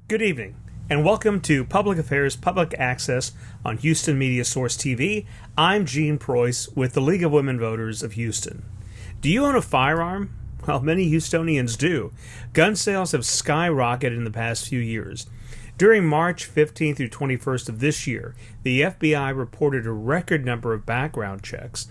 Good evening, and welcome to Public Affairs Public Access on Houston Media Source TV. I'm Gene Preuss with the League of Women Voters of Houston. Do you own a firearm? Well, many Houstonians do. Gun sales have skyrocketed in the past few years. During March 15th through 21st of this year, the FBI reported a record number of background checks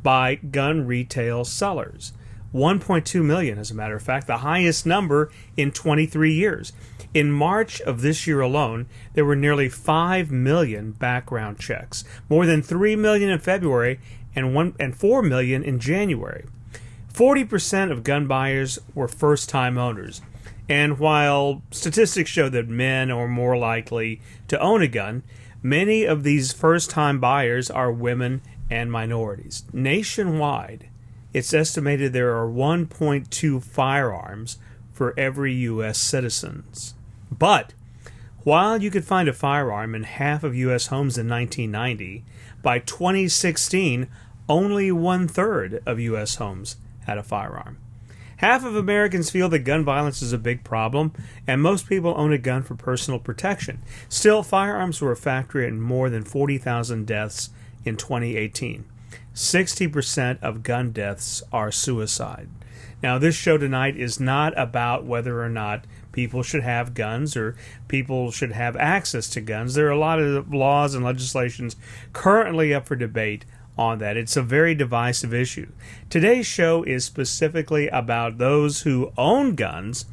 by gun retail sellers. 1.2 million, as a matter of fact, the highest number in 23 years. In March of this year alone, there were nearly 5 million background checks, more than 3 million in February and 4 million in January. 40% of gun buyers were first-time owners. And while statistics show that men are more likely to own a gun, many of these first-time buyers are women and minorities. Nationwide, it's estimated there are 1.2 firearms for every U.S. citizens. But while you could find a firearm in half of U.S. homes in 1990, by 2016, only one-third of U.S. homes had a firearm. Half of Americans feel that gun violence is a big problem, and most people own a gun for personal protection. Still, firearms were a factor in more than 40,000 deaths in 2018. 60% of gun deaths are suicide. Now, this show tonight is not about whether or not people should have guns or people should have access to guns. There are a lot of laws and legislations currently up for debate on that. It's a very divisive issue. Today's show is specifically about those who own guns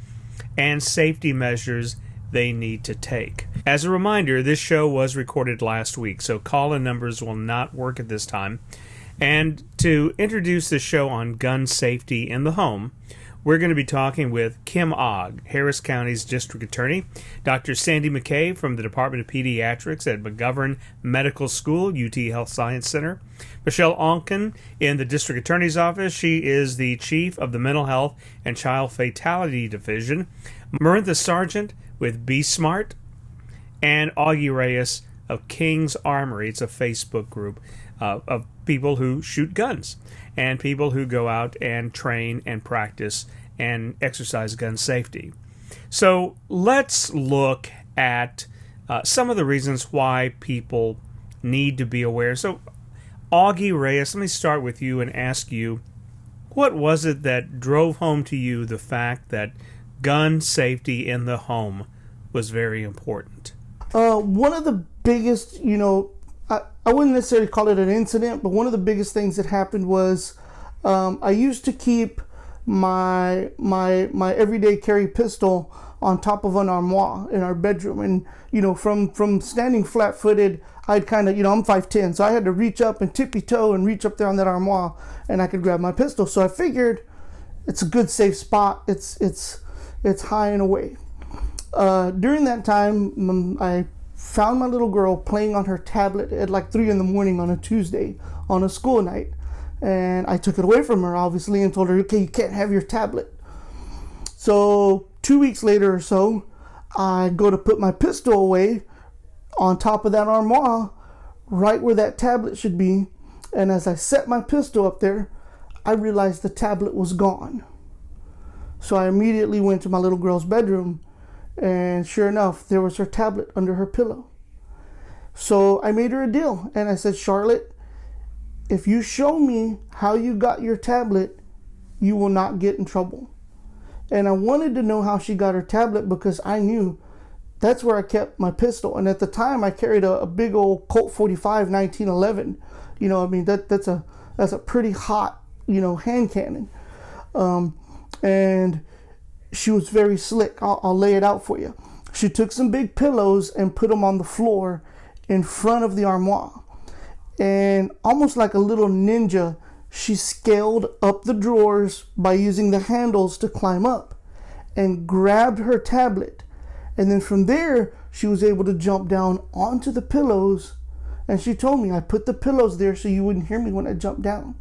and safety measures they need to take. As a reminder, this show was recorded last week, so call-in numbers will not work at this time. And to introduce the show on gun safety in the home, we're going to be talking with Kim Ogg, Harris County's District Attorney, Dr. Sandy McKay from the Department of Pediatrics at McGovern Medical School, UT Health Science Center, Michele Oncken in the District Attorney's Office. She is the Chief of the Mental Health and Child Fatality Division, Marentha Sargent with Be Smart, and Augie Reyes of King's Armory. It's a Facebook group of people who shoot guns and people who go out and train and practice and exercise gun safety. So let's look at some of the reasons why people need to be aware. So Augie Reyes, let me start with you and ask you, what was it that drove home to you the fact that gun safety in the home was very important? One of the biggest, I wouldn't necessarily call it an incident, but one of the biggest things that happened was I used to keep my everyday carry pistol on top of an armoire in our bedroom, and from standing flat-footed, I'd kind of I'm 5'10", so I had to reach up and tippy-toe and reach up there on that armoire, and I could grab my pistol. So I figured it's a good safe spot. It's high and away. During that time, I found my little girl playing on her tablet at like 3 a.m. on a Tuesday on a school night. And I took it away from her, obviously, and told her, okay, you can't have your tablet. So 2 weeks later or so, I go to put my pistol away on top of that armoire, right where that tablet should be. And as I set my pistol up there, I realized the tablet was gone. So I immediately went to my little girl's bedroom, and sure enough, there was her tablet under her pillow. So I made her a deal, and I said, Charlotte, if you show me how you got your tablet, you will not get in trouble. And I wanted to know how she got her tablet because I knew that's where I kept my pistol. And at the time, I carried a big old Colt 45 1911. That's a pretty hot, hand cannon. And she was very slick. I'll lay it out for you. She took some big pillows and put them on the floor in front of the armoire. And almost like a little ninja, she scaled up the drawers by using the handles to climb up. and grabbed her tablet. And then from there, she was able to jump down onto the pillows. And she told me, I put the pillows there so you wouldn't hear me when I jumped down.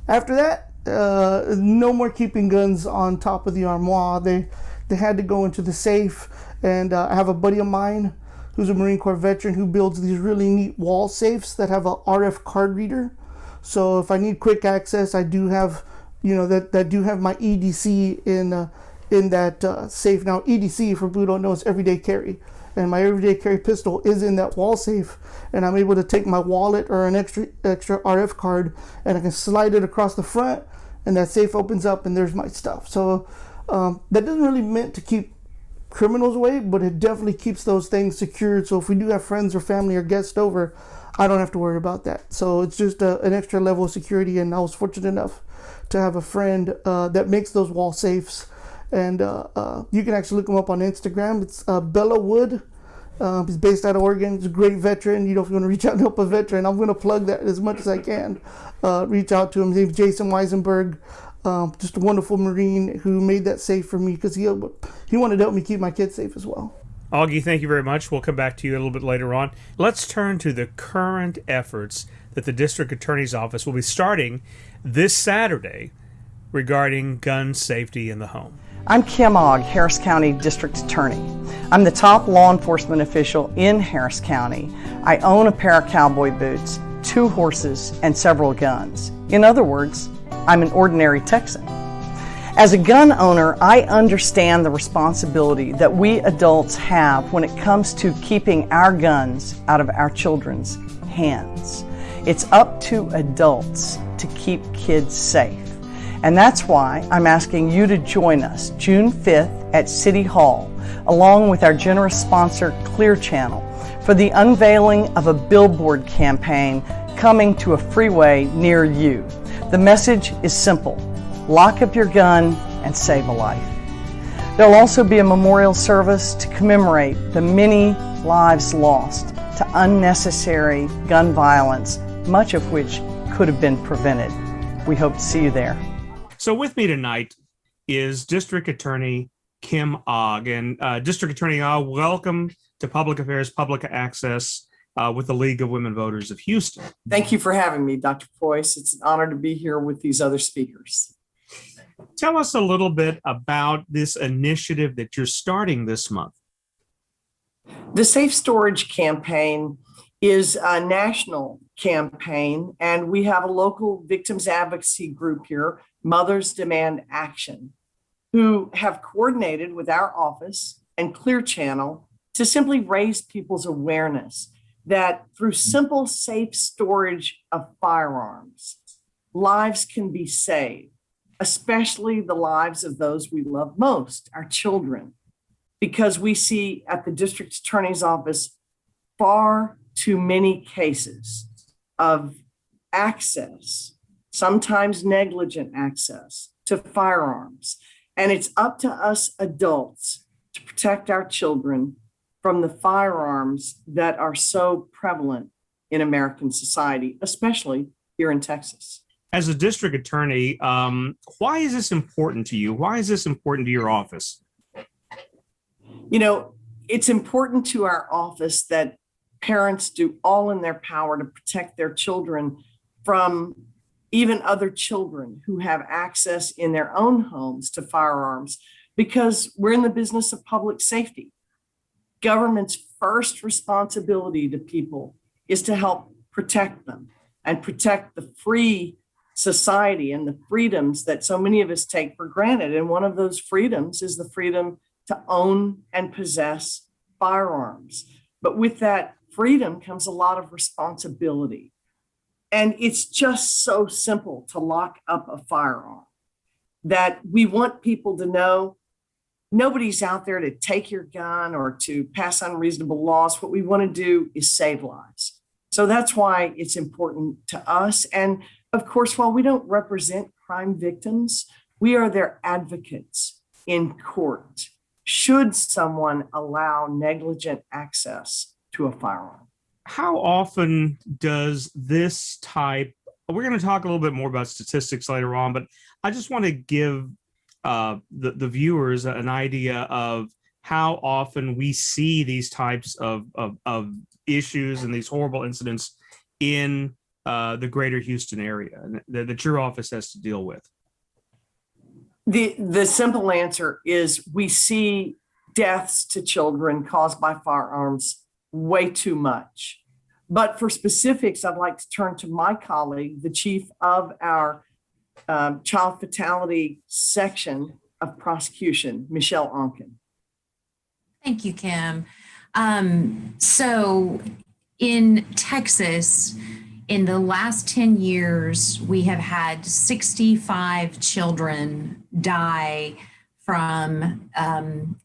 After that, no more keeping guns on top of the armoire. They had to go into the safe. And I have a buddy of mine who's a Marine Corps veteran who builds these really neat wall safes that have a RF card reader. So if I need quick access, I do have, that do have my EDC in that safe. Now, EDC, for people who don't know, is everyday carry. And my everyday carry pistol is in that wall safe. And I'm able to take my wallet or an extra RF card, and I can slide it across the front, and that safe opens up, and there's my stuff. So that doesn't really meant to keep criminals away, but it definitely keeps those things secured. So if we do have friends or family or guests over, I don't have to worry about that. So it's just an extra level of security. And I was fortunate enough to have a friend that makes those wall safes. And you can actually look him up on Instagram. It's Bella Wood. He's based out of Oregon. He's a great veteran. If you want to reach out and help a veteran, I'm going to plug that as much as I can. Reach out to him. His name's Jason Weisenberg. Just a wonderful Marine who made that safe for me because he wanted to help me keep my kids safe as well. Augie, thank you very much. We'll come back to you a little bit later on. Let's turn to the current efforts that the District Attorney's Office will be starting this Saturday regarding gun safety in the home. I'm Kim Ogg, Harris County District Attorney. I'm the top law enforcement official in Harris County. I own a pair of cowboy boots, 2 horses, and several guns. In other words, I'm an ordinary Texan. As a gun owner, I understand the responsibility that we adults have when it comes to keeping our guns out of our children's hands. It's up to adults to keep kids safe. And that's why I'm asking you to join us June 5th at City Hall, along with our generous sponsor, Clear Channel, for the unveiling of a billboard campaign coming to a freeway near you. The message is simple: lock up your gun and save a life. There'll also be a memorial service to commemorate the many lives lost to unnecessary gun violence, much of which could have been prevented. We hope to see you there. So with me tonight is District Attorney Kim Ogg. And District Attorney Ogg, welcome to Public Affairs, Public Access with the League of Women Voters of Houston. Thank you for having me, Dr. Preuss. It's an honor to be here with these other speakers. Tell us a little bit about this initiative that you're starting this month. The Safe Storage Campaign is a national campaign, and we have a local victims advocacy group here, Mothers Demand Action, who have coordinated with our office and Clear Channel to simply raise people's awareness that through simple, safe storage of firearms, lives can be saved, especially the lives of those we love most, our children, because we see at the District Attorney's Office far too many cases of access, sometimes negligent access to firearms. And it's up to us adults to protect our children from the firearms that are so prevalent in American society, especially here in Texas. As a district attorney, why is this important to you? Why is this important to your office? You know, it's important to our office that parents do all in their power to protect their children from even other children who have access in their own homes to firearms, because we're in the business of public safety. Government's first responsibility to people is to help protect them and protect the free society and the freedoms that so many of us take for granted. And one of those freedoms is the freedom to own and possess firearms. But with that freedom comes a lot of responsibility. And it's just so simple to lock up a firearm that we want people to know nobody's out there to take your gun or to pass unreasonable laws. What we want to do is save lives. So that's why it's important to us. And of course, while we don't represent crime victims, we are their advocates in court should someone allow negligent access to a firearm. How often does this type, we're going to talk a little bit more about statistics later on, but I just want to give the viewers an idea of how often we see these types of issues and these horrible incidents in the greater Houston area that your office has to deal with? The simple answer is we see deaths to children caused by firearms way too much. But for specifics, I'd like to turn to my colleague, the chief of our child fatality section of prosecution, Michele Oncken. Thank you, Kim. So in Texas, in the last 10 years, we have had 65 children die from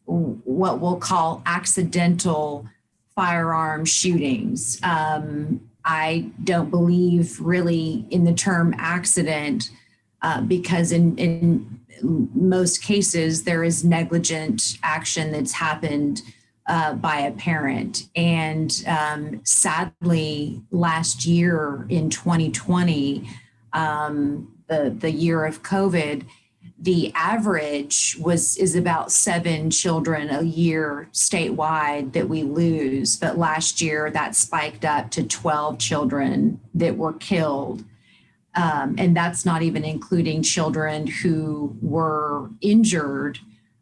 what we'll call accidental firearm shootings. I don't believe really in the term accident because in most cases there is negligent action that's happened by a parent. And sadly, last year in 2020, the year of COVID, the average is about 7 children a year statewide that we lose. But last year that spiked up to 12 children that were killed. And that's not even including children who were injured,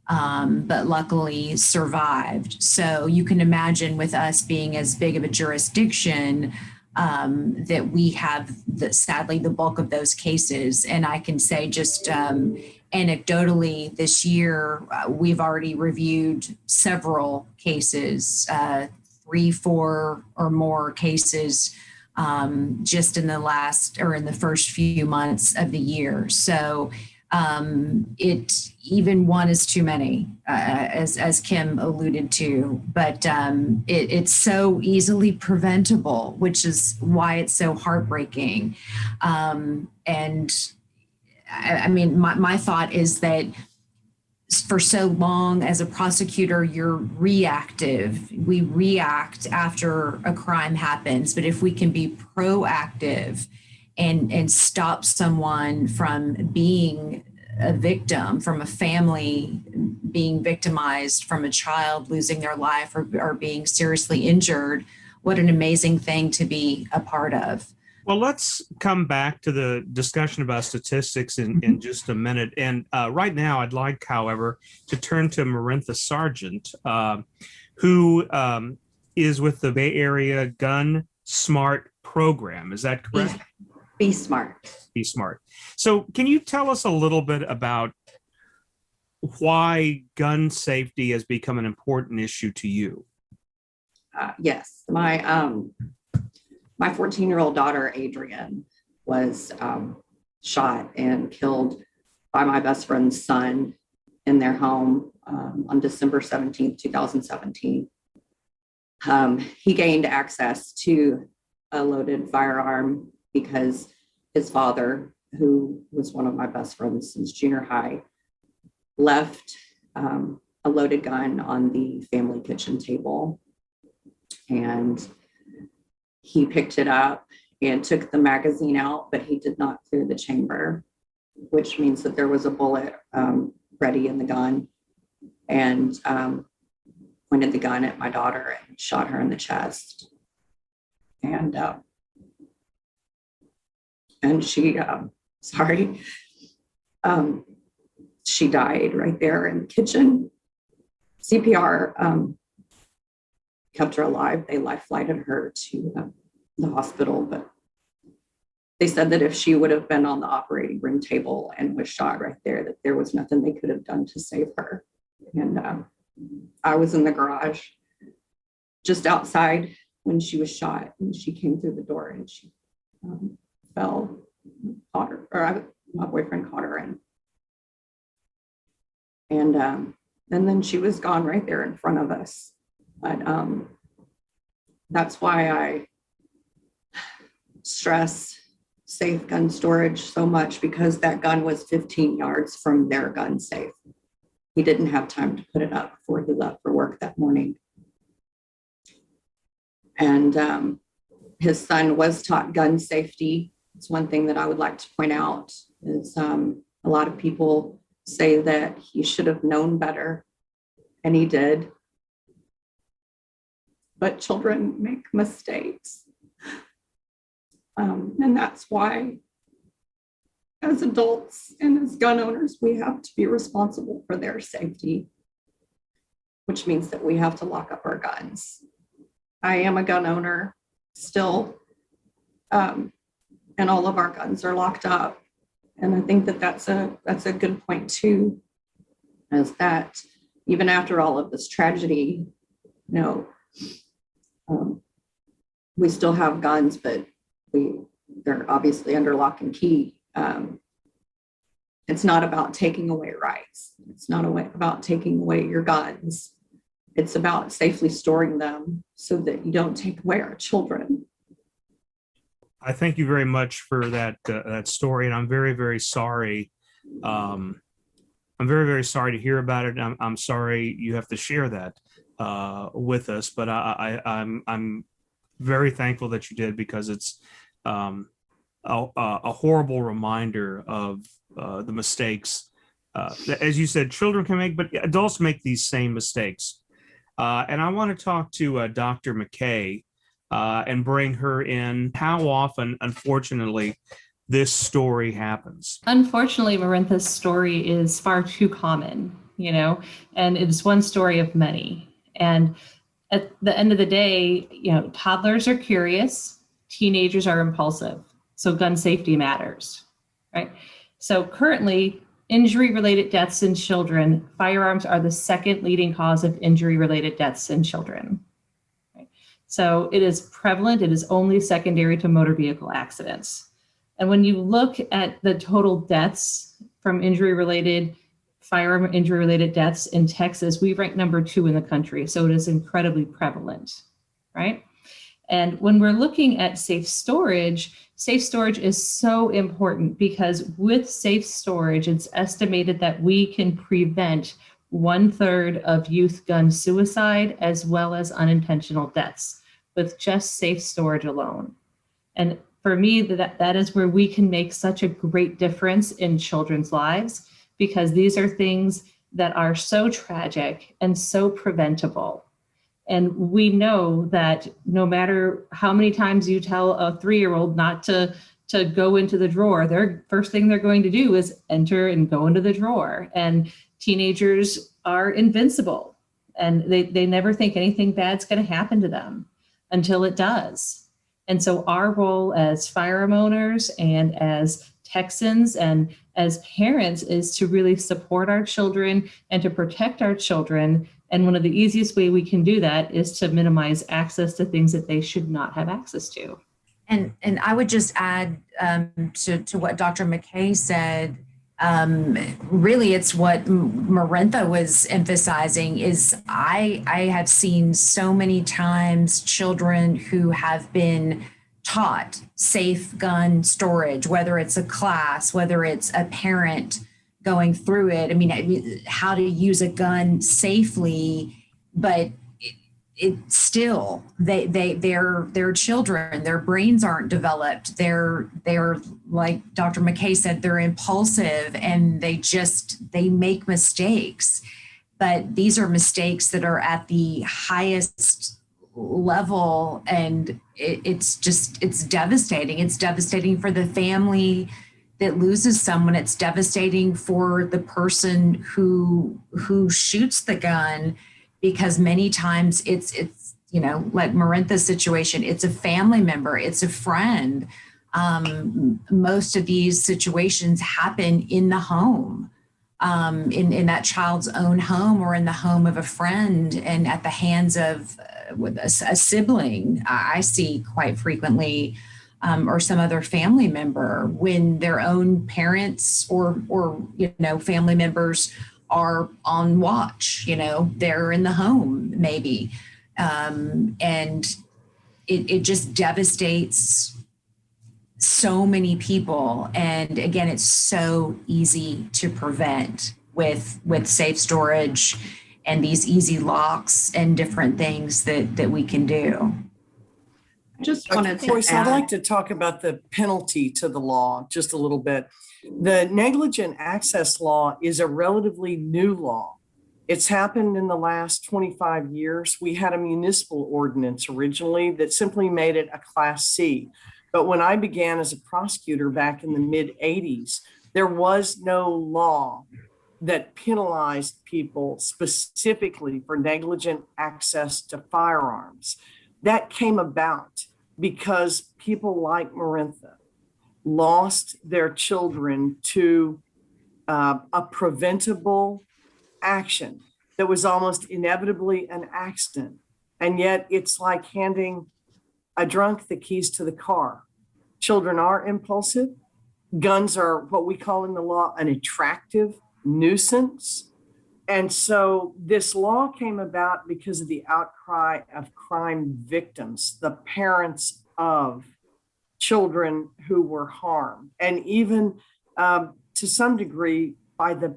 but luckily survived. So you can imagine with us being as big of a jurisdiction that we have, sadly, the bulk of those cases. And I can say just anecdotally this year, we've already reviewed several cases, 3, 4 or more cases just in the first few months of the year. So even one is too many, as Kim alluded to, but it's so easily preventable, which is why it's so heartbreaking. And I mean, my thought is that for so long as a prosecutor, you're reactive. We react after a crime happens, but if we can be proactive and stop someone from being a victim, from a family being victimized, from a child losing their life or being seriously injured, what an amazing thing to be a part of. Well, let's come back to the discussion about statistics in just a minute. And right now, I'd like, however, to turn to Marentha Sargent, who is with the Bay Area Gun Smart program. Is that correct? Be smart. Be smart. So can you tell us a little bit about why gun safety has become an important issue to you? Yes, my 14-year-old daughter, Adrienne, was shot and killed by my best friend's son in their home on December 17th, 2017. He gained access to a loaded firearm because his father, who was one of my best friends since junior high, left a loaded gun on the family kitchen table. And he picked it up and took the magazine out, but he did not clear the chamber, which means that there was a bullet ready in the gun, and pointed the gun at my daughter and shot her in the chest. And she, she died right there in the kitchen. CPR kept her alive. They life flighted her to the hospital, but they said that if she would have been on the operating room table and was shot right there, that there was nothing they could have done to save her. And I was in the garage just outside when she was shot, and she came through the door and she fell, caught her, or my boyfriend caught her in. And then she was gone right there in front of us. But that's why I stress safe gun storage so much, because that gun was 15 yards from their gun safe. He didn't have time to put it up before he left for work that morning. And his son was taught gun safety. It's one thing that I would like to point out is a lot of people say that he should have known better, and he did. But children make mistakes. And that's why, as adults and as gun owners, we have to be responsible for their safety, which means that we have to lock up our guns. I am a gun owner still, and all of our guns are locked up. And I think that that's a good point too, is that even after all of this tragedy, we still have guns, but they're obviously under lock and key. It's not about taking away rights. It's not about taking away your guns. It's about safely storing them so that you don't take away our children. I thank you very much for that story, and I'm very, very sorry. I'm very, very sorry to hear about it. I'm sorry you have to share that with us, but I'm very thankful that you did, because it's a horrible reminder of the mistakes that, as you said, children can make, but adults make these same mistakes. And I want to talk to Dr. McKay and bring her in. How often, unfortunately, this story happens? Unfortunately, Marentha's story is far too common, and it's one story of many. And at the end of the day, toddlers are curious, teenagers are impulsive. So gun safety matters, right? So currently, injury-related deaths in children, firearms are the second leading cause of injury-related deaths in children. Right? So it is prevalent. It is only secondary to motor vehicle accidents. And when you look at the total deaths from firearm injury-related deaths in Texas, we rank number 2 in the country. So it is incredibly prevalent, right? And when we're looking at safe storage is so important, because with safe storage, it's estimated that we can prevent 1/3 of youth gun suicide as well as unintentional deaths with just safe storage alone. And for me, that is where we can make such a great difference in children's lives, because these are things that are so tragic and so preventable. And we know that no matter how many times you tell a 3-year-old not to go into the drawer, their first thing they're going to do is enter and go into the drawer. And teenagers are invincible, and they never think anything bad's going to happen to them until it does. And so our role as firearm owners and as Texans and as parents is to really support our children and to protect our children. And one of the easiest way we can do that is to minimize access to things that they should not have access to. And I would just add to what Dr. McKay said. Really, it's what Marentha was emphasizing is I have seen so many times children who have been taught safe gun storage, whether it's a class, whether it's a parent going through it. I mean, how to use a gun safely, but it still, they're children, their brains aren't developed. They're like Dr. McKay said, they're impulsive, and they make mistakes, but these are mistakes that are at the highest level. And it's devastating. It's devastating for the family that loses someone. It's devastating for the person who shoots the gun, because many times it's like Marentha's situation, it's a family member, it's a friend. Most of these situations happen in the home, in that child's own home, or in the home of a friend, and at the hands of a sibling. I see quite frequently, or some other family member, when their own parents or family members are on watch, they're in the home maybe. And it just devastates so many people. And again, it's so easy to prevent with safe storage and these easy locks and different things that we can do. I just wanted to Preuss, I'd add, like to talk about the penalty to the law just a little bit. The negligent access law is a relatively new law. It's happened in the last 25 years. We had a municipal ordinance originally that simply made it a Class C. But when I began as a prosecutor back in the mid 80s, there was no law that penalized people specifically for negligent access to firearms. That came about because people like Marentha lost their children to a preventable action that was almost inevitably an accident. And yet it's like handing a drunk the keys to the car. Children are impulsive. Guns are what we call in the law an attractive nuisance. And so this law came about because of the outcry of crime victims, the parents of children who were harmed, and even to some degree by the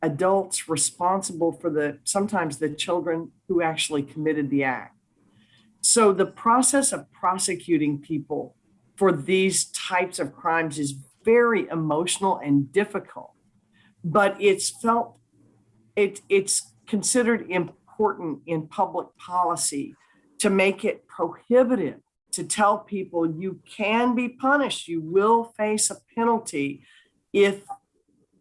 adults responsible for sometimes the children who actually committed the act. So the process of prosecuting people for these types of crimes is very emotional and difficult, but it's considered important in public policy to make it prohibitive, to tell people you can be punished, you will face a penalty if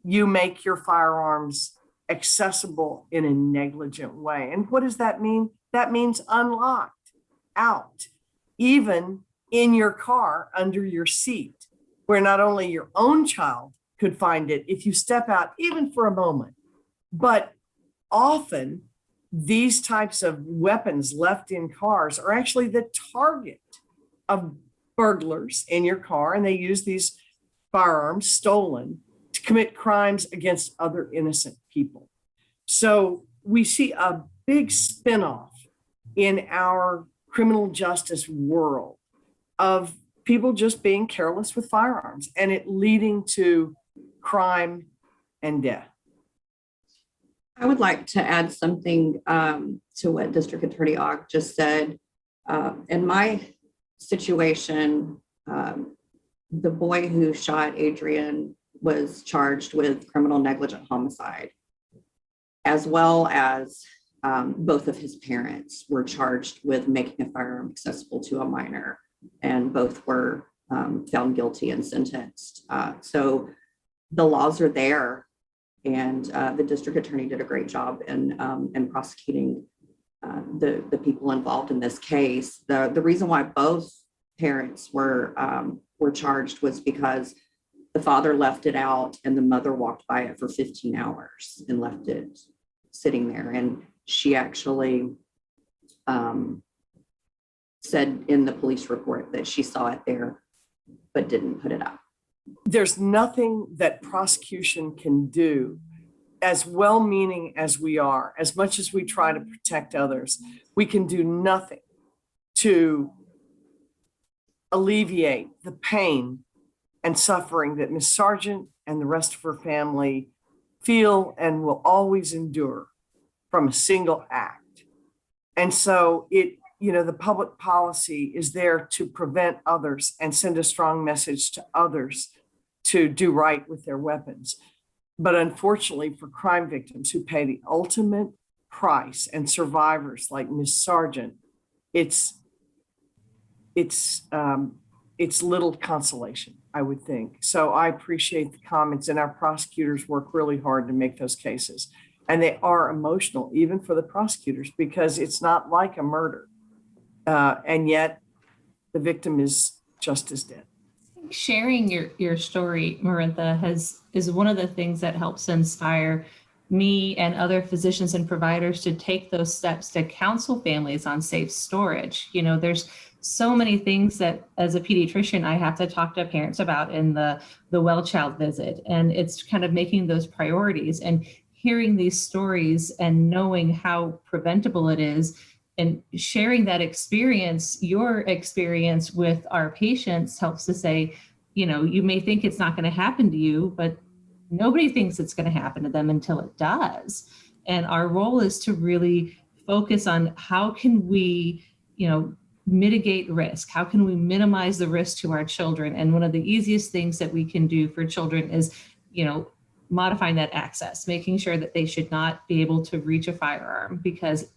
you make your firearms accessible in a negligent way. And what does that mean? That means unlocked, out, even in your car under your seat, where not only your own child could find it if you step out even for a moment, but often these types of weapons left in cars are actually the target of burglars in your car, and they use these firearms stolen to commit crimes against other innocent people. So we see a big spinoff in our criminal justice world of people just being careless with firearms and it leading to crime and death. I would like to add something to what District Attorney Ogg just said. In my situation, the boy who shot Adrian was charged with criminal negligent homicide, as well as both of his parents were charged with making a firearm accessible to a minor, and both were found guilty and sentenced. So the laws are there, and the district attorney did a great job in prosecuting the people involved in this case. The reason why both parents were charged was because the father left it out and the mother walked by it for 15 hours and left it sitting there. And she actually said in the police report that she saw it there, but didn't put it up. There's nothing that prosecution can do, as well-meaning as we are, as much as we try to protect others, we can do nothing to alleviate the pain and suffering that Miss Sargent and the rest of her family feel and will always endure from a single act. And so the public policy is there to prevent others and send a strong message to others to do right with their weapons. But unfortunately for crime victims who pay the ultimate price and survivors like Miss Sargent, it's little consolation, I would think. So I appreciate the comments, and our prosecutors work really hard to make those cases. And they are emotional, even for the prosecutors, because it's not like a murder. And yet the victim is just as dead. Sharing your story, Marentha, is one of the things that helps inspire me and other physicians and providers to take those steps to counsel families on safe storage. There's so many things that as a pediatrician, I have to talk to parents about in the well child visit. And it's kind of making those priorities and hearing these stories and knowing how preventable it is and sharing that experience, your experience with our patients helps to say, you may think it's not going to happen to you, but nobody thinks it's going to happen to them until it does. And our role is to really focus on how can we, mitigate risk? How can we minimize the risk to our children? And one of the easiest things that we can do for children is, modifying that access, making sure that they should not be able to reach a firearm, because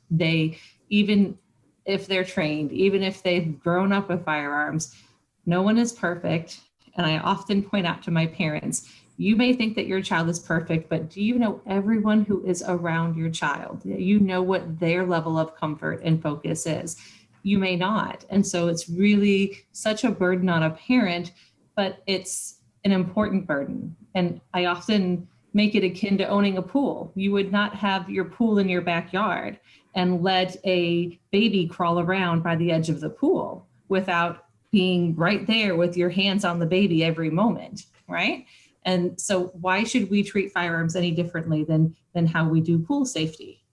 even if they're trained, even if they've grown up with firearms, no one is perfect. And I often point out to my parents, you may think that your child is perfect, but do you know everyone who is around your child? You know what their level of comfort and focus is. You may not. And so it's really such a burden on a parent, but it's an important burden. And I often make it akin to owning a pool. You would not have your pool in your backyard and let a baby crawl around by the edge of the pool without being right there with your hands on the baby every moment, right? And so why should we treat firearms any differently than how we do pool safety?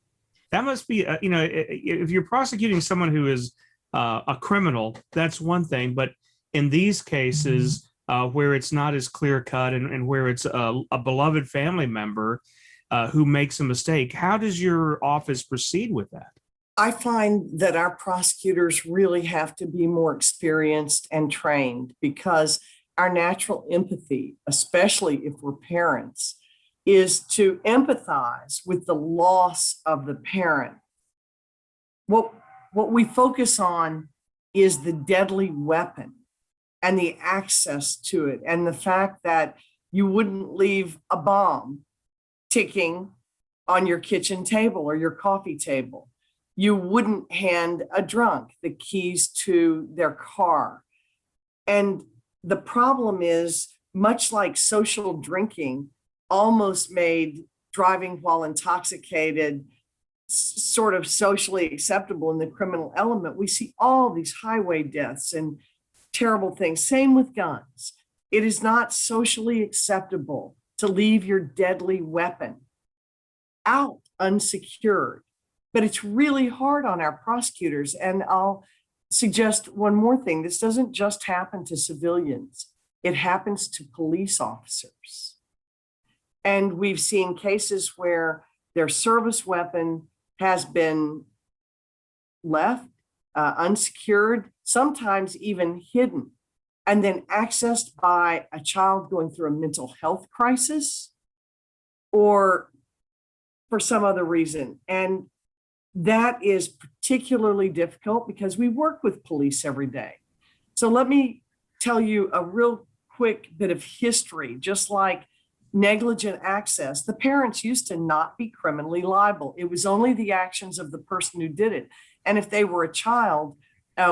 That must be, if you're prosecuting someone who is a criminal, that's one thing. But in these cases, where it's not as clear cut and where it's a beloved family member who makes a mistake, how does your office proceed with that? I find that our prosecutors really have to be more experienced and trained, because our natural empathy, especially if we're parents, is to empathize with the loss of the parent. What we focus on is the deadly weapon and the access to it, and the fact that you wouldn't leave a bomb ticking on your kitchen table or your coffee table. You wouldn't hand a drunk the keys to their car. And the problem is, much like social drinking almost made driving while intoxicated sort of socially acceptable in the criminal element, we see all these highway deaths and terrible things. Same with guns. It is not socially acceptable to leave your deadly weapon out unsecured. But it's really hard on our prosecutors. And I'll suggest one more thing. This doesn't just happen to civilians. It happens to police officers. And we've seen cases where their service weapon has been left unsecured, sometimes even hidden, and then accessed by a child going through a mental health crisis or for some other reason. And that is particularly difficult because we work with police every day. So let me tell you a real quick bit of history. Just like negligent access, the parents used to not be criminally liable. It was only the actions of the person who did it. And if they were a child,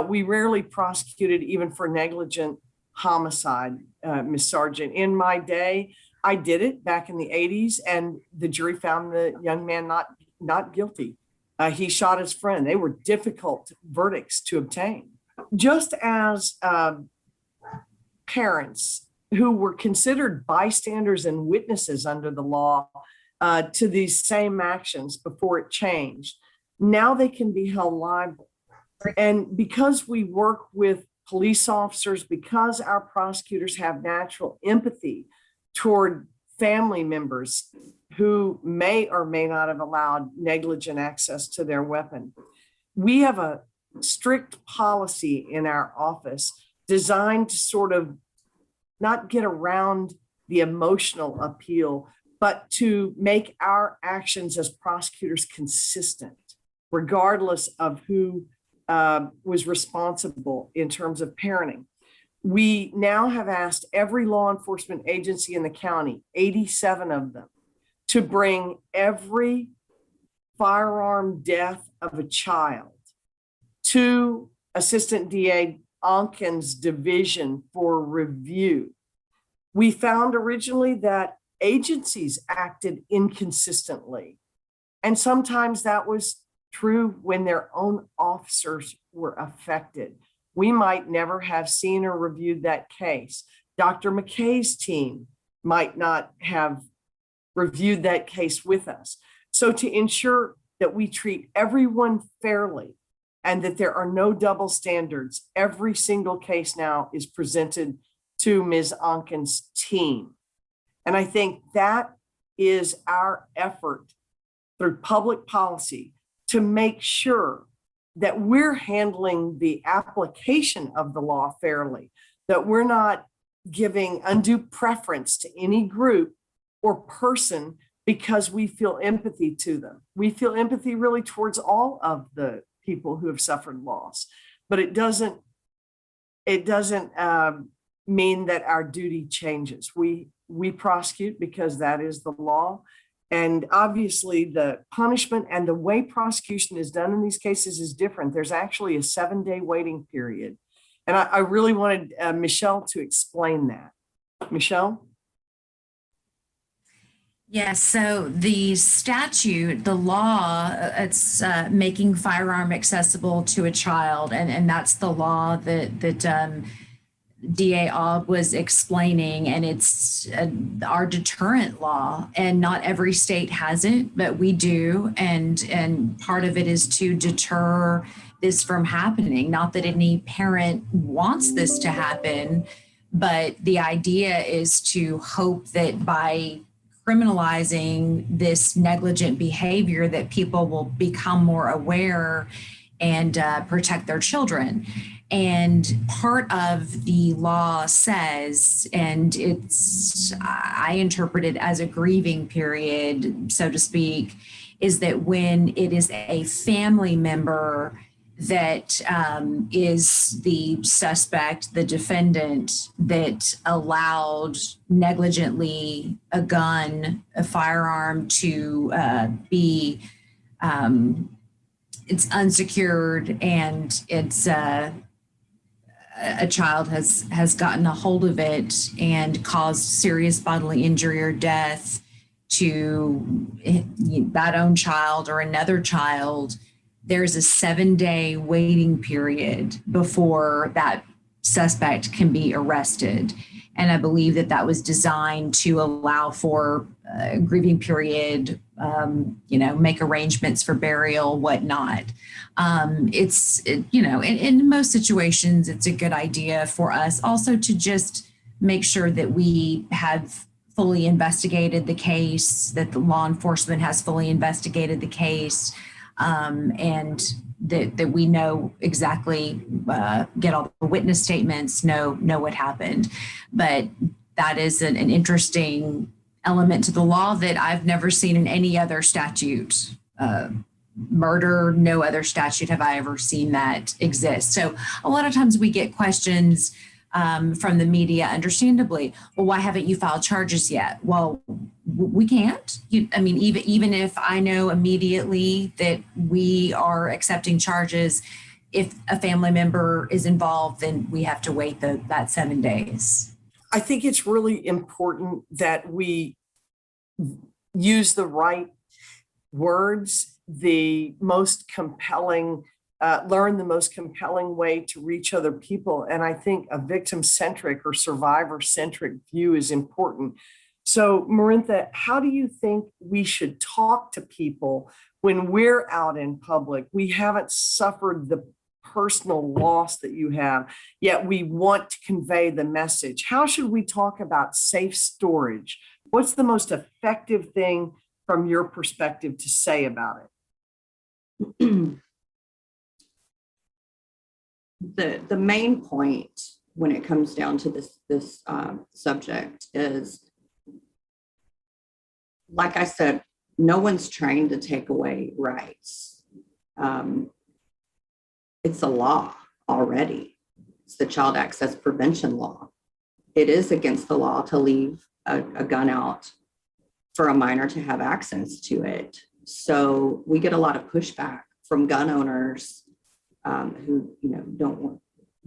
we rarely prosecuted even for negligent homicide, Ms. Sargent. In my day, I did it back in the 80s, and the jury found the young man not guilty. He shot his friend. They were difficult verdicts to obtain. Just as parents who were considered bystanders and witnesses under the law to these same actions before it changed, now they can be held liable. And because we work with police officers, because our prosecutors have natural empathy toward family members who may or may not have allowed negligent access to their weapon, we have a strict policy in our office designed to sort of not get around the emotional appeal, but to make our actions as prosecutors consistent, regardless of who was responsible in terms of parenting. We now have asked every law enforcement agency in the county, 87 of them, to bring every firearm death of a child to Assistant DA Oncken's division for review. We found originally that agencies acted inconsistently, and sometimes that was true when their own officers were affected. We might never have seen or reviewed that case. Dr. McKay's team might not have reviewed that case with us. So to ensure that we treat everyone fairly and that there are no double standards, every single case now is presented to Ms. Oncken's team. And I think that is our effort through public policy to make sure that we're handling the application of the law fairly, that we're not giving undue preference to any group or person because we feel empathy to them. We feel empathy really towards all of the people who have suffered loss, but it doesn't mean that our duty changes. We prosecute because that is the law. And obviously the punishment and the way prosecution is done in these cases is different. There's actually a 7-day waiting period. And I really wanted Michele to explain that. Michele? Yes, so the statute, the law, it's making firearm accessible to a child, and that's the law that DA Ogg was explaining, and it's our deterrent law, and not every state has it, but we do, and part of it is to deter this from happening. Not that any parent wants this to happen, but the idea is to hope that by criminalizing this negligent behavior that people will become more aware and protect their children. And part of the law says, and I interpret it as a grieving period, so to speak, is that when it is a family member that is the suspect, the defendant, that allowed negligently a gun, a firearm to be, it's unsecured, and it's a child has gotten a hold of it and caused serious bodily injury or death to that own child or another child, there's a 7-day waiting period before that suspect can be arrested. And I believe that was designed to allow for a grieving period, make arrangements for burial, whatnot. In most situations, it's a good idea for us also to just make sure that we have fully investigated the case, that the law enforcement has fully investigated the case, and that we know exactly, get all the witness statements, know what happened. But that is an interesting element to the law that I've never seen in any other statute. Murder, no other statute have I ever seen that exist. So a lot of times we get questions from the media, understandably, well, why haven't you filed charges yet? Well, we can't. Even if I know immediately that we are accepting charges, if a family member is involved, then we have to wait that 7 days. I think it's really important that we use the right words, the most compelling, learn the most compelling way to reach other people. And I think a victim-centric or survivor-centric view is important. So Marentha, how do you think we should talk to people when we're out in public? We haven't suffered the personal loss that you have, yet we want to convey the message. How should we talk about safe storage? What's the most effective thing from your perspective to say about it? The main point when it comes down to this subject is, like I said, no one's trying to take away rights. It's a law already. It's the Child Access Prevention Law. It is against the law to leave a gun out for a minor to have access to it. So we get a lot of pushback from gun owners who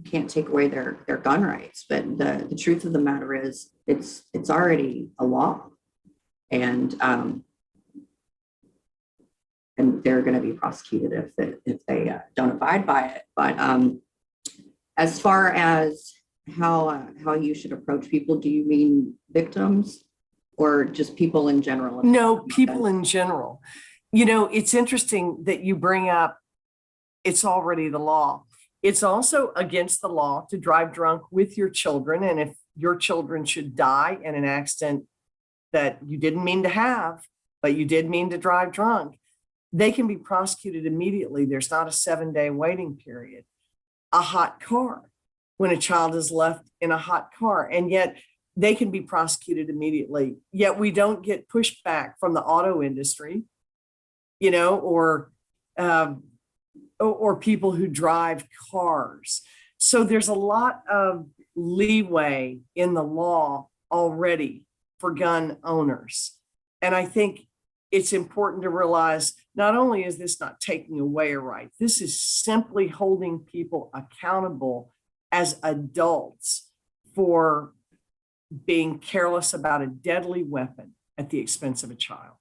can't take away their gun rights. But the truth of the matter is it's already a law, and they're going to be prosecuted if they don't abide by it. But as far as how you should approach people, do you mean victims or just people in general? No, people in general. It's interesting that you bring up it's already the law. It's also against the law to drive drunk with your children. And if your children should die in an accident that you didn't mean to have, but you did mean to drive drunk, they can be prosecuted immediately. There's not a 7-day waiting period. A hot car, when a child is left in a hot car, and yet they can be prosecuted immediately. Yet we don't get pushback from the auto industry, you know, or people who drive cars. So there's a lot of leeway in the law already for gun owners. And I think it's important to realize not only is this not taking away a right, this is simply holding people accountable as adults for being careless about a deadly weapon at the expense of a child.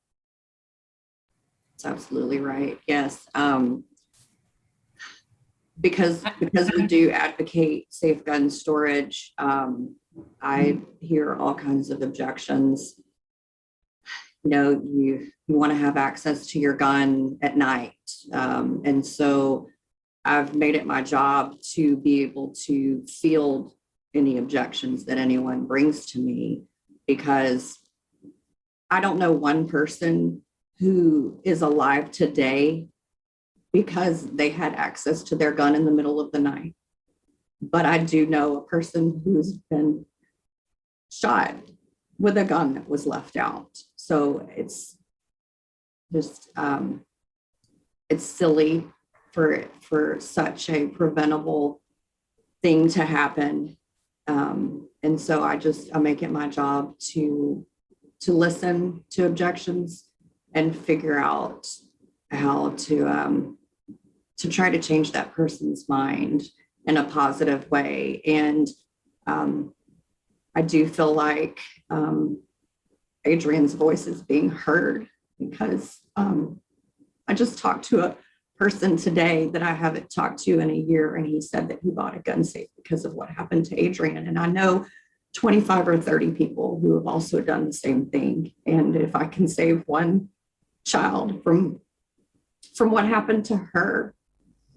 That's absolutely right. Yes. Because we do advocate safe gun storage, I hear all kinds of objections. You know, you want to have access to your gun at night. And so I've made it my job to be able to field any objections that anyone brings to me, because I don't know one person who is alive today because they had access to their gun in the middle of the night. But I do know a person who's been shot with a gun that was left out. So it's just, it's silly for such a preventable thing to happen. And so I make it my job to listen to objections and figure out how to try to change that person's mind in a positive way. And I do feel like Adrian's voice is being heard, because I just talked to a person today that I haven't talked to in a year, and he said that he bought a gun safe because of what happened to Adrian. And I know 25 or 30 people who have also done the same thing. And if I can save one child from what happened to her,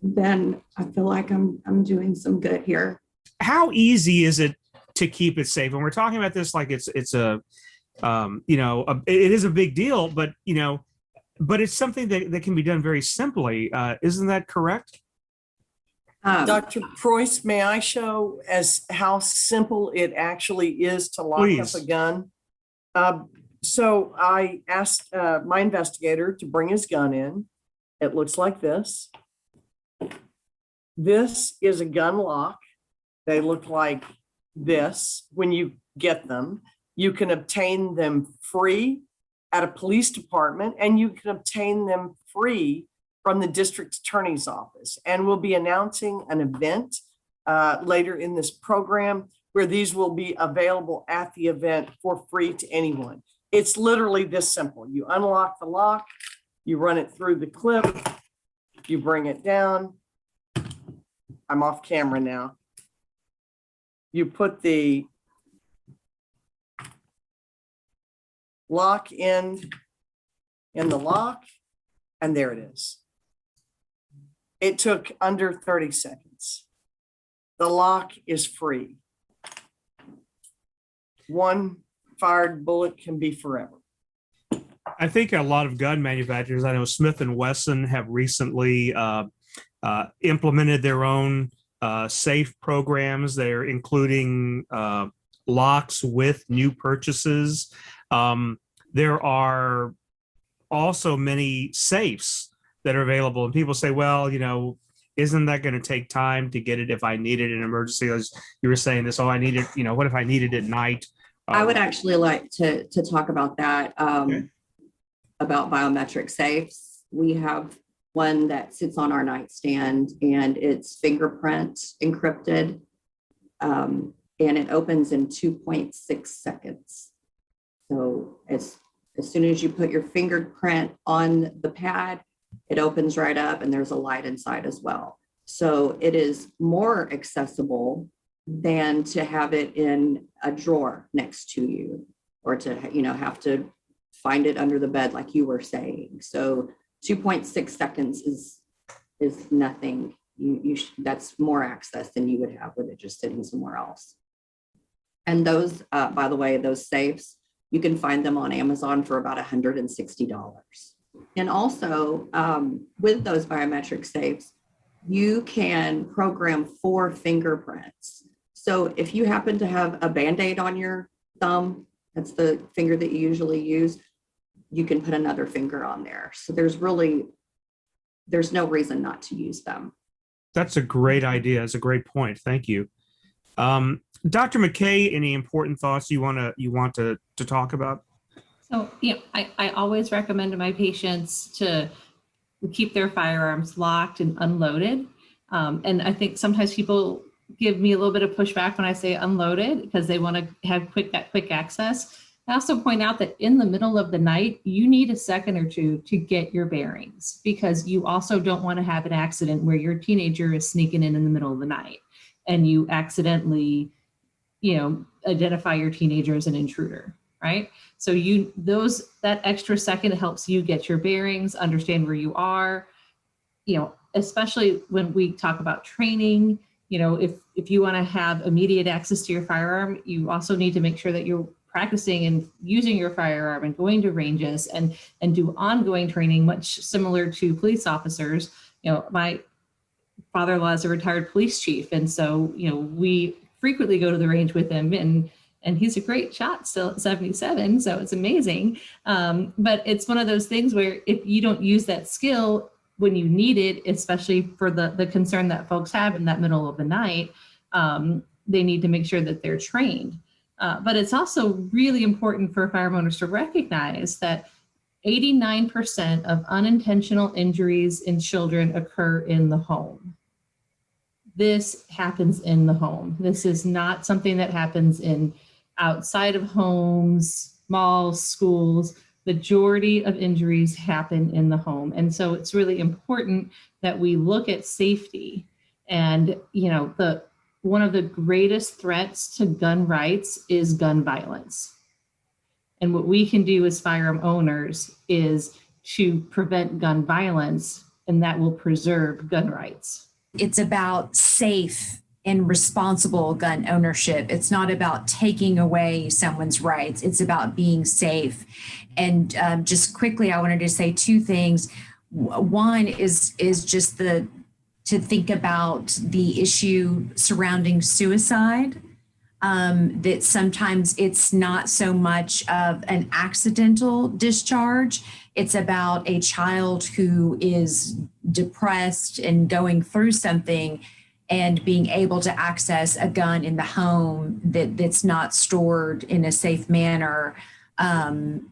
then I feel like I'm doing some good here. How easy is it to keep it safe? And we're talking about this like it's a it is a big deal, but but it's something that can be done very simply. Isn't that correct? Dr. Preuss, may I show as how simple it actually is to lock Please. up a gun? So I asked my investigator to bring his gun in. It looks like this. This is a gun lock. They look like this when you get them. You can obtain them free at a police department, and you can obtain them free from the district attorney's office. And we'll be announcing an event later in this program where these will be available at the event for free to anyone. It's literally this simple. You unlock the lock, you run it through the clip, you bring it down. I'm off camera now. You put the lock in the lock, and there it is. It took under 30 seconds. The lock is free. One fired bullet can be forever. I think a lot of gun manufacturers, I know Smith & Wesson have recently implemented their own safe programs. They're including locks with new purchases. There are also many safes that are available, and people say, well, isn't that going to take time to get it if I need it in an emergency? As you were saying this, I need it, what if I need it at night? I would actually like to talk about that, Okay. About biometric safes. We have one that sits on our nightstand, and it's fingerprint encrypted, and it opens in 2.6 seconds. So as soon as you put your fingerprint on the pad, it opens right up, and there's a light inside as well. So it is more accessible than to have it in a drawer next to you, or to have to find it under the bed like you were saying. So 2.6 seconds is nothing. That's more access than you would have with it just sitting somewhere else. And those, by the way, those safes, you can find them on Amazon for about $160. And also with those biometric safes, you can program 4 fingerprints. So if you happen to have a Band-Aid on your thumb, that's the finger that you usually use, you can put another finger on there. So there's no reason not to use them. That's a great idea. That's a great point. Thank you. Dr. McKay, any important thoughts you want to talk about? So, I always recommend to my patients to keep their firearms locked and unloaded. And I think sometimes people give me a little bit of pushback when I say unloaded because they want to have quick access. I also point out that in the middle of the night, you need a second or two to get your bearings, because you also don't want to have an accident where your teenager is sneaking in the middle of the night and you accidentally, identify your teenager as an intruder, right? So that extra second helps you get your bearings, understand where you are, especially when we talk about training. If you want to have immediate access to your firearm, you also need to make sure that you're practicing and using your firearm and going to ranges and do ongoing training, much similar to police officers. My father-in-law is a retired police chief. And so, we frequently go to the range with him, and he's a great shot still at 77. So it's amazing. But it's one of those things where if you don't use that skill when you need it, especially for the concern that folks have in that middle of the night, they need to make sure that they're trained. But it's also really important for firearm owners to recognize that 89% of unintentional injuries in children occur in the home. This happens in the home. This is not something that happens outside of homes, malls, schools. Majority of injuries happen in the home. And so it's really important that we look at safety. And, one of the greatest threats to gun rights is gun violence. And what we can do as firearm owners is to prevent gun violence, and that will preserve gun rights. It's about safe and responsible gun ownership. It's not about taking away someone's rights. It's about being safe. And just quickly, I wanted to say 2 things. One is just to think about the issue surrounding suicide, that sometimes it's not so much of an accidental discharge. It's about a child who is depressed and going through something and being able to access a gun in the home that's not stored in a safe manner,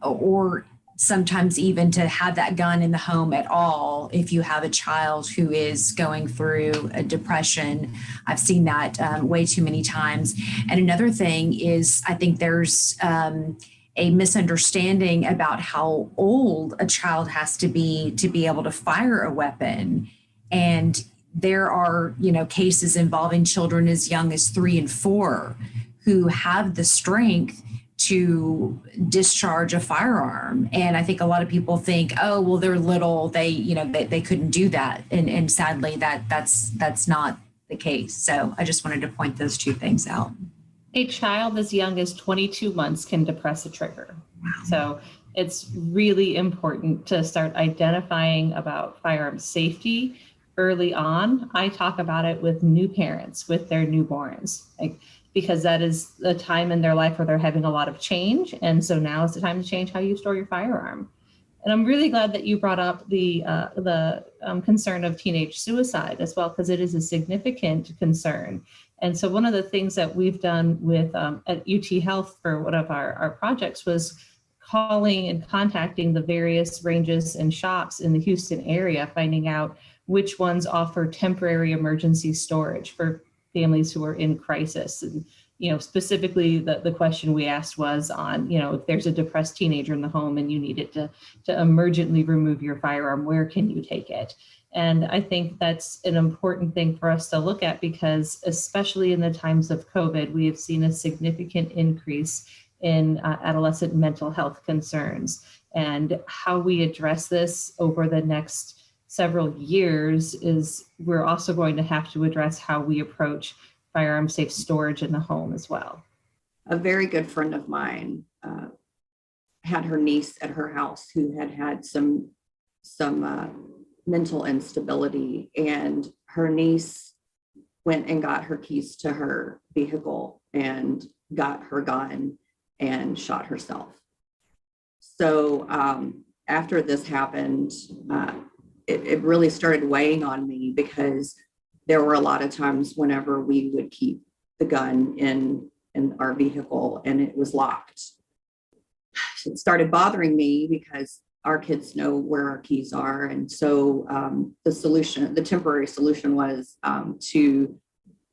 or sometimes even to have that gun in the home at all if you have a child who is going through a depression. I've seen that way too many times. And another thing is, I think there's a misunderstanding about how old a child has to be able to fire a weapon. And there are, cases involving children as young as 3 and 4 who have the strength to discharge a firearm. And I think a lot of people think, oh, well, they're little, they couldn't do that. And sadly, that's not the case. So I just wanted to point those 2 things out. A child as young as 22 months can depress a trigger. Wow. So it's really important to start identifying about firearm safety early on. I talk about it with new parents, with their newborns, because that is a time in their life where they're having a lot of change. And so now is the time to change how you store your firearm. And I'm really glad that you brought up the concern of teenage suicide as well, because it is a significant concern. And so one of the things that we've done with at UT Health for one of our projects was calling and contacting the various ranges and shops in the Houston area, finding out which ones offer temporary emergency storage for families who are in crisis. And, specifically the question we asked was on, if there's a depressed teenager in the home and you needed to emergently remove your firearm, where can you take it? And I think that's an important thing for us to look at, because especially in the times of COVID, we have seen a significant increase in adolescent mental health concerns. And how we address this over the next several years is we're also going to have to address how we approach firearm safe storage in the home as well. A very good friend of mine had her niece at her house who had some some mental instability, and her niece went and got her keys to her vehicle and got her gun and shot herself. So after this happened, it really started weighing on me, because there were a lot of times whenever we would keep the gun in our vehicle and it was locked. It started bothering me because our kids know where our keys are. And so the temporary solution was to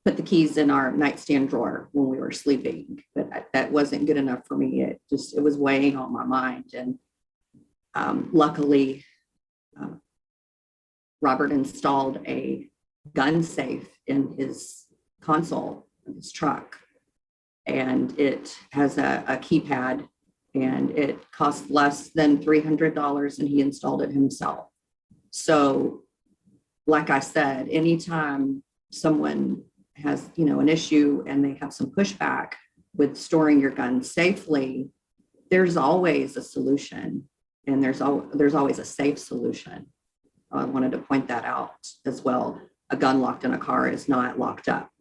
put the keys in our nightstand drawer when we were sleeping. But that wasn't good enough for me. It was weighing on my mind. And luckily, Robert installed a gun safe in his console of his truck. And it has a keypad, and it cost less than $300, and he installed it himself. So, like I said, anytime someone has, an issue and they have some pushback with storing your gun safely, there's always a solution, and there's always a safe solution. I wanted to point that out as well. A gun locked in a car is not locked up.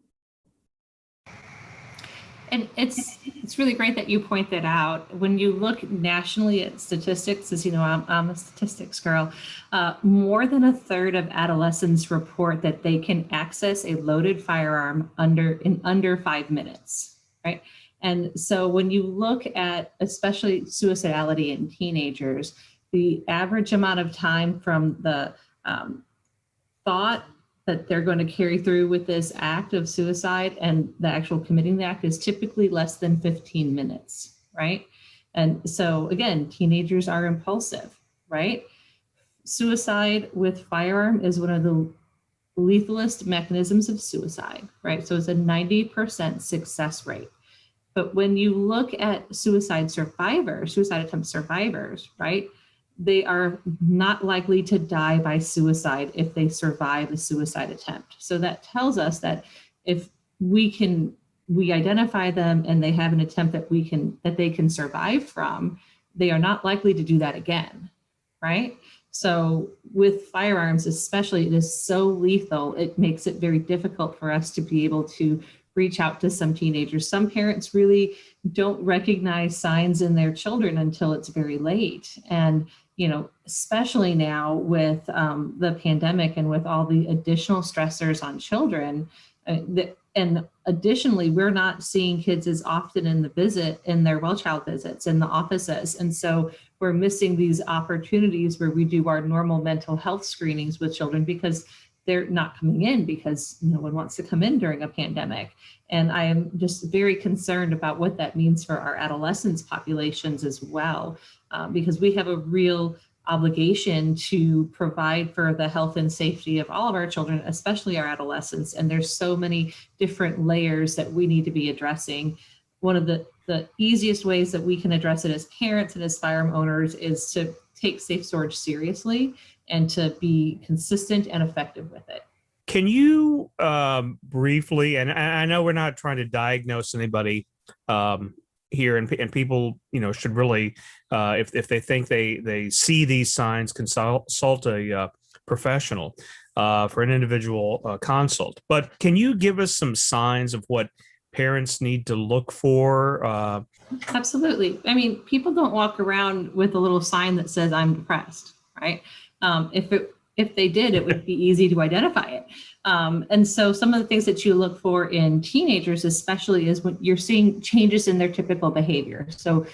And it's really great that you point that out. When you look nationally at statistics, as you know, I'm a statistics girl, more than a third of adolescents report that they can access a loaded firearm in under 5 minutes, right? And so when you look at especially suicidality in teenagers, the average amount of time from the thought that they're going to carry through with this act of suicide and the actual committing the act is typically less than 15 minutes, right? And so again, teenagers are impulsive, right? Suicide with firearm is one of the lethalest mechanisms of suicide, right? So it's a 90% success rate. But when you look at suicide attempt survivors, right? They are not likely to die by suicide if they survive a suicide attempt. So that tells us that if we identify them and they have an attempt that they can survive from, they are not likely to do that again, right? So with firearms, especially, it is so lethal, it makes it very difficult for us to be able to reach out to some teenagers. Some parents really don't recognize signs in their children until it's very late. And especially now with the pandemic and with all the additional stressors on children, and additionally, we're not seeing kids as often in their well child visits in the offices. And so we're missing these opportunities where we do our normal mental health screenings with children because they're not coming in because no one wants to come in during a pandemic. And I am just very concerned about what that means for our adolescents populations as well, because we have a real obligation to provide for the health and safety of all of our children, especially our adolescents. And there's so many different layers that we need to be addressing. One of the easiest ways that we can address it as parents and as firearm owners is to take safe storage seriously and to be consistent and effective with it. Can you briefly, and I know we're not trying to diagnose anybody here, and people, should really, if they think they see these signs, consult a professional for an individual consult. But can you give us some signs of what parents need to look for? Absolutely. I mean, people don't walk around with a little sign that says I'm depressed, right? If they did, it would be easy to identify it. And so some of the things that you look for in teenagers, especially, is when you're seeing changes in their typical behavior. So,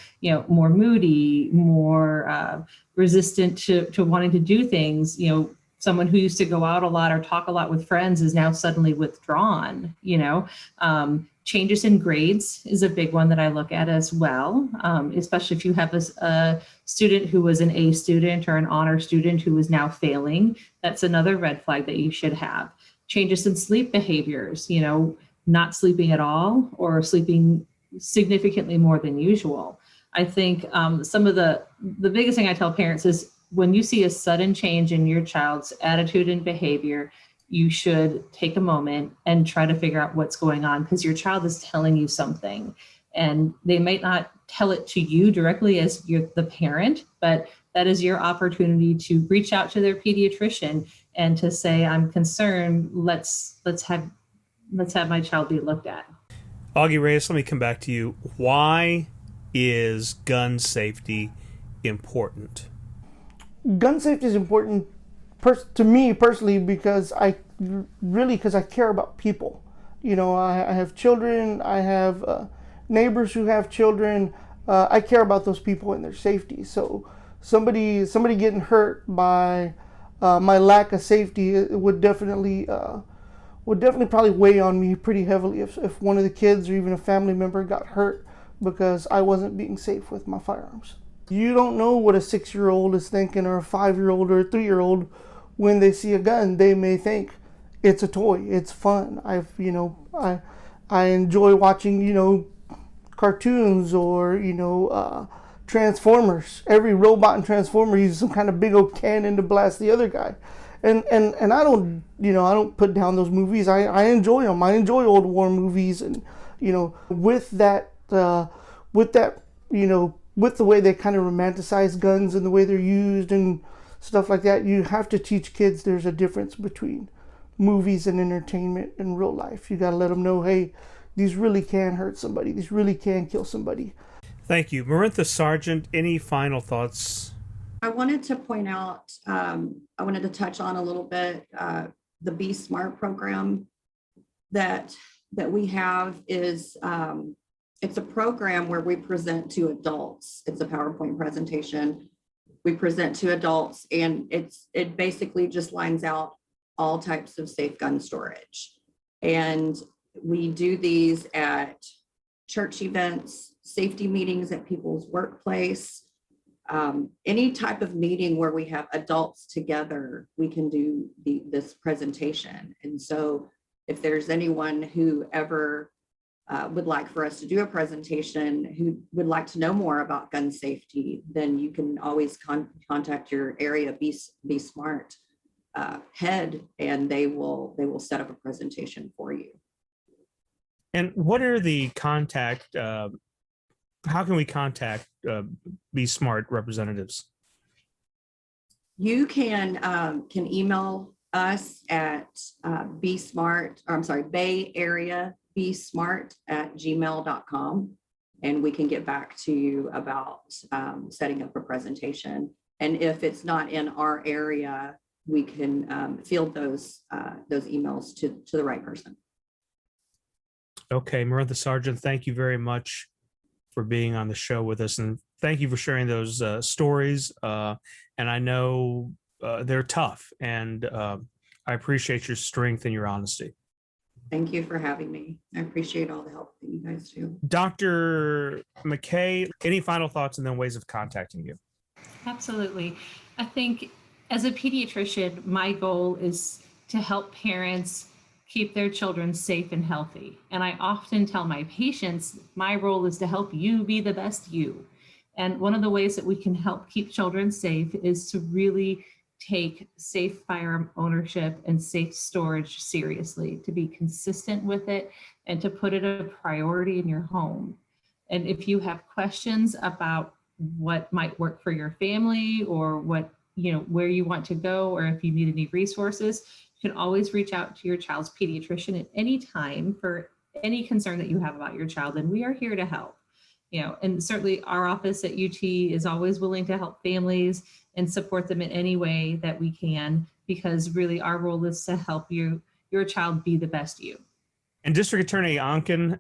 more moody, more resistant to wanting to do things. Someone who used to go out a lot or talk a lot with friends is now suddenly withdrawn. Changes in grades is a big one that I look at as well, especially if you have a student who was an A student or an honor student who is now failing. That's another red flag that you should have. Changes in sleep behaviors, not sleeping at all or sleeping significantly more than usual. I think some of the biggest thing I tell parents is when you see a sudden change in your child's attitude and behavior, you should take a moment and try to figure out what's going on, because your child is telling you something, and they might not tell it to you directly as you're the parent, but that is your opportunity to reach out to their pediatrician and to say, I'm concerned, let's have my child be looked at. Augie Reyes, let me come back to you. Why is gun safety important? Gun safety is important to me personally because I care about people. You know, I have children, I have neighbors who have children. I care about those people and their safety. So somebody getting hurt by my lack of safety, it would definitely probably weigh on me pretty heavily if one of the kids or even a family member got hurt because I wasn't being safe with my firearms. You don't know what a 6-year-old is thinking, or a 5-year-old or a 3-year-old when they see a gun. They may think it's a toy, it's fun. I enjoy watching, cartoons or, Transformers. Every robot in Transformer uses some kind of big old cannon to blast the other guy. And I don't put down those movies. I enjoy them. I enjoy old war movies, and with the way they kind of romanticize guns and the way they're used and stuff like that, you have to teach kids there's a difference between movies and entertainment and real life. You got to let them know, hey, these really can hurt somebody. These really can kill somebody. Thank you. Marentha, Sargent, any final thoughts? I wanted to point out, I wanted to touch on a little bit, the Be Smart program that we have is, it's a program where we present to adults. It's a PowerPoint presentation. We present to adults, and it basically just lines out all types of safe gun storage. And we do these at church events, safety meetings at people's workplace, any type of meeting where we have adults together, we can do this presentation. And so if there's anyone who ever would like for us to do a presentation, who would like to know more about gun safety, then you can always contact your area Be Smart head, and they will set up a presentation for you. And what are the contact? How can we contact Be Smart representatives? You can email us at Bay Area besmart@gmail.com, and we can get back to you about setting up a presentation. And if it's not in our area, we can field those emails to the right person. Okay, Marentha, Sargent, thank you very much for being on the show with us, and thank you for sharing those stories. And I know they're tough, and I appreciate your strength and your honesty. Thank you for having me. I appreciate all the help that you guys do. Dr. McKay, any final thoughts and then ways of contacting you? Absolutely. I think as a pediatrician, my goal is to help parents keep their children safe and healthy. And I often tell my patients, my role is to help you be the best you. And one of the ways that we can help keep children safe is to really take safe firearm ownership and safe storage seriously, to be consistent with it, and to put it a priority in your home. And if you have questions about what might work for your family, or what, where you want to go, or if you need any resources, you can always reach out to your child's pediatrician at any time for any concern that you have about your child, and we are here to help. And certainly our office at UT is always willing to help families and support them in any way that we can, because really our role is to help your child be the best you. And District Attorney Oncken,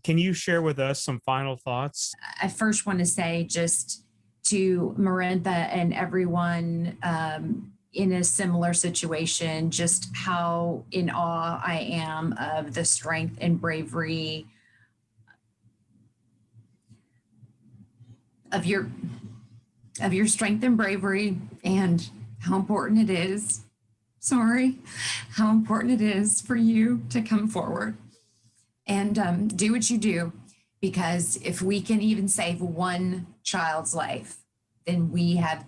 can you share with us some final thoughts? I first want to say just to Marentha and everyone in a similar situation, just how in awe I am of the strength and bravery of your strength and bravery, and how important it is. How important it is for you to come forward and do what you do, because if we can even save one child's life, then we have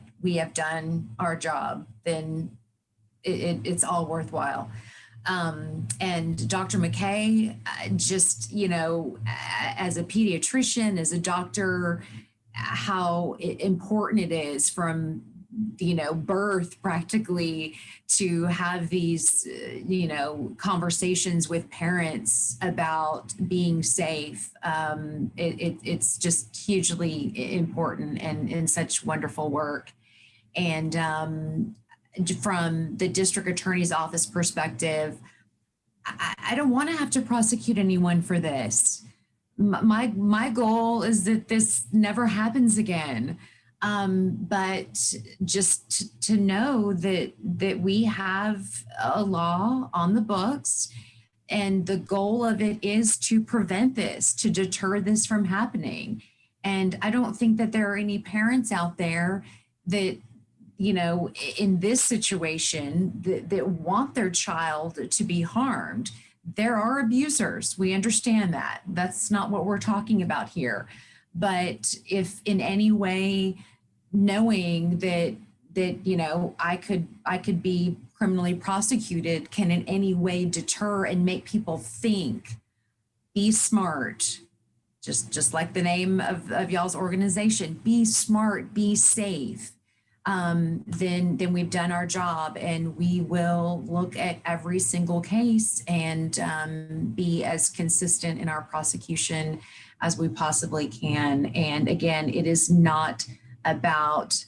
done our job. Then it's all worthwhile. And Dr. McKay, just as a pediatrician, as a doctor, how important it is from, birth practically to have these, conversations with parents about being safe. It's just hugely important and such wonderful work. And from the district attorney's office perspective, I don't want to have to prosecute anyone for this. My goal is that this never happens again. But just to know that we have a law on the books, and the goal of it is to prevent this, to deter this from happening. And I don't think that there are any parents out there that, in this situation that want their child to be harmed. There are abusers. We understand that. That's not what we're talking about here. But if in any way, knowing that I could be criminally prosecuted can in any way deter and make people think, be smart, just like the name of y'all's organization, be smart, be safe, then we've done our job, and we will look at every single case and be as consistent in our prosecution as we possibly can. And again, it is not about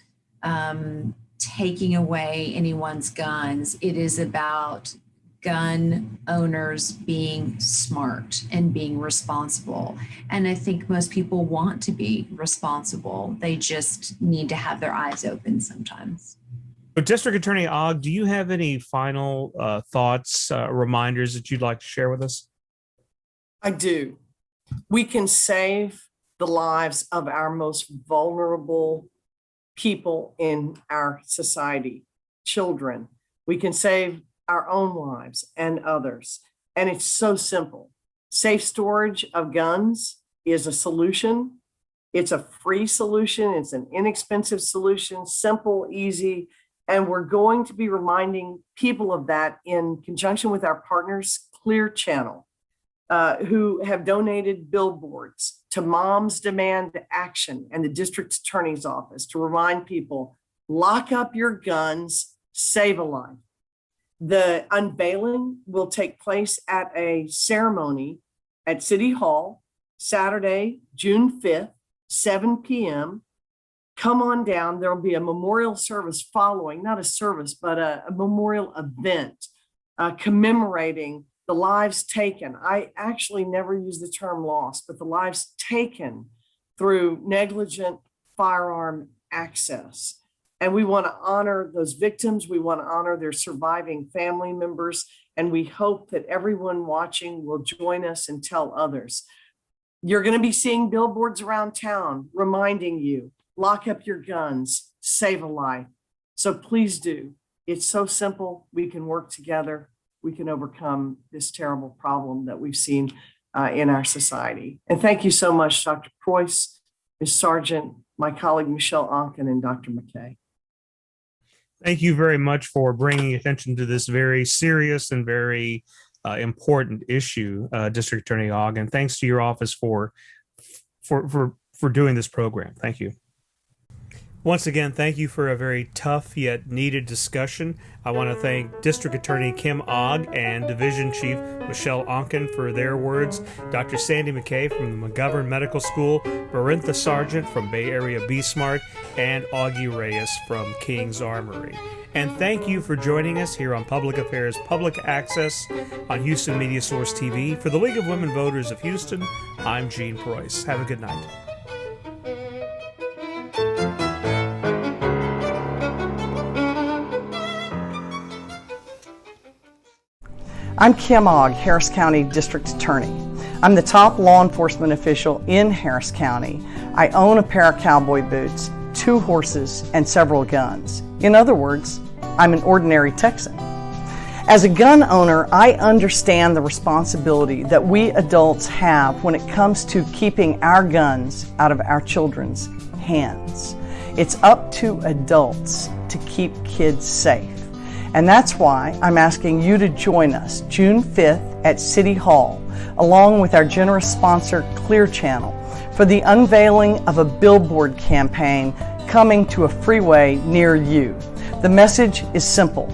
taking away anyone's guns. It is about gun owners being smart and being responsible. And I think most people want to be responsible. They just need to have their eyes open sometimes. So District Attorney Ogg, do you have any final thoughts, reminders that you'd like to share with us? I do. We can save the lives of our most vulnerable people in our society, children. We can save our own lives and others. And it's so simple. Safe storage of guns is a solution. It's a free solution. It's an inexpensive solution, simple, easy. And we're going to be reminding people of that in conjunction with our partners, Clear Channel, who have donated billboards to Moms Demand Action and the district attorney's office to remind people, lock up your guns, save a life. The unveiling will take place at a ceremony at City Hall, Saturday, June 5th, 7 p.m. Come on down. There will be a memorial service following, not a service, but a memorial event commemorating the lives taken. I actually never use the term lost, but the lives taken through negligent firearm access. And we want to honor those victims. We want to honor their surviving family members. And we hope that everyone watching will join us and tell others. You're going to be seeing billboards around town reminding you, lock up your guns, save a life. So please do. It's so simple. We can work together. We can overcome this terrible problem that we've seen in our society. And thank you so much, Dr. Preuss, Ms. Sargent, my colleague, Michele Oncken, and Dr. McKay. Thank you very much for bringing attention to this very serious and very important issue, District Attorney Ogg, and thanks to your office for doing this program. Thank you. Once again, thank you for a very tough yet needed discussion. I want to thank District Attorney Kim Ogg and Division Chief Michele Oncken for their words, Dr. Sandy McKay from the McGovern Medical School, Marentha Sargent from Bay Area B-Smart, and Augie Reyes from King's Armory. And thank you for joining us here on Public Affairs Public Access on Houston Media Source TV. For the League of Women Voters of Houston, I'm Gene Preuss. Have a good night. I'm Kim Ogg, Harris County District Attorney. I'm the top law enforcement official in Harris County. I own a pair of cowboy boots, 2 horses, and several guns. In other words, I'm an ordinary Texan. As a gun owner, I understand the responsibility that we adults have when it comes to keeping our guns out of our children's hands. It's up to adults to keep kids safe. And that's why I'm asking you to join us June 5th at City Hall, along with our generous sponsor, Clear Channel, for for the unveiling of a billboard campaign coming to a freeway near you. The message is simple: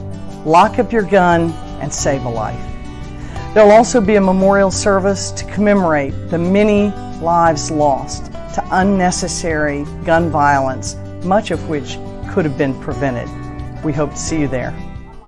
lock up your gun and save a life. There'll also be a memorial service to commemorate the many lives lost to unnecessary gun violence, much of which could have been prevented. We hope to see you there.